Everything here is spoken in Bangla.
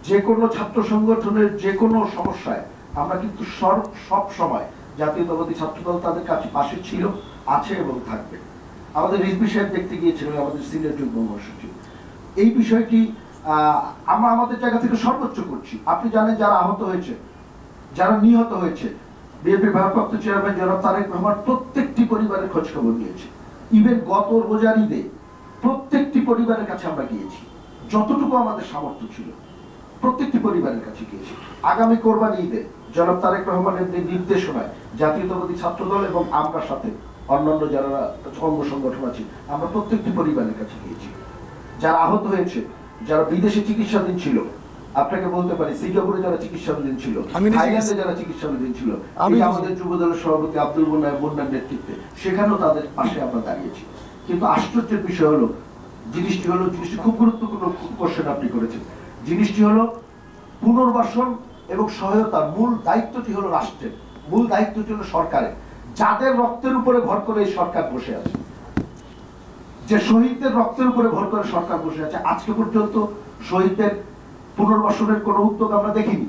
যে কোনো ছাত্র সংগঠনের যে কোনো সমস্যায় আমরা কিন্তু সব সময় জাতীয়তাবাদী ছাত্রদল তাদের কাছে পাশে ছিল, আছে এবং থাকবে। আমাদের রিজভী সাহেব দেখতে গিয়েছিলেন, আমাদের সিনিয়র যুগ্ম মহাসচিব। এই বিষয়টি আমরা আমাদের জায়গা থেকে সর্বোচ্চ করছি। আপনি জানেন যারা আহত হয়েছে, যারা নিহত হয়েছে, বিএনপির ভারপ্রাপ্ত চেয়ারম্যান জনাব তারেক রহমান প্রত্যেকটি পরিবারের খোঁজ খবর নিয়েছে। ইভেন গত রোজার ঈদে প্রত্যেকটি পরিবারের কাছে আমরা গিয়েছি, যতটুকু আমাদের সামর্থ্য ছিল প্রত্যেকটি পরিবারের কাছে গিয়েছি। আগামী কোরবানি ঈদে জনাব তারেক রহমানের নির্দেশনায় জাতীয়তাবাদী ছাত্রদল এবং আমরা সাথে অন্যান্য যারা অঙ্গ সংগঠন আছে, আমরা প্রত্যেকটি পরিবারের কাছে গিয়েছি। যারা আহত হয়েছে, যারা বিদেশে চিকিৎসাধীন ছিল, আপনাকে বলতে পারি সিঙ্গাপুরে যারা চিকিৎসাধীন ছিল, থাইল্যান্ডে যারা চিকিৎসাধীন ছিল, আমাদের যুব দলের সভাপতি আব্দুল মুন্নার নেতৃত্বে সেখানেও তাদের পাশে আমরা দাঁড়িয়েছি। কিন্তু আশ্চর্যের বিষয় হলো, জিনিসটি খুব গুরুত্বপূর্ণ কোশ্চেন আপনি করেছেন। জিনিসটি হলো পুনর্বাসন এবং সহায়তার মূল দায়িত্বটি হলো রাষ্ট্রের, মূল দায়িত্বটি হলো সরকারের, যাদের রক্তের উপরে ভর করে এই সরকার বসে আছে, যে শহীদদের রক্তের উপরে ভর করে সরকার বসে আছে। আজকে পর্যন্ত শহীদদের পুনর্বাসনের কোনো উদ্যোগ আমরা দেখিনি।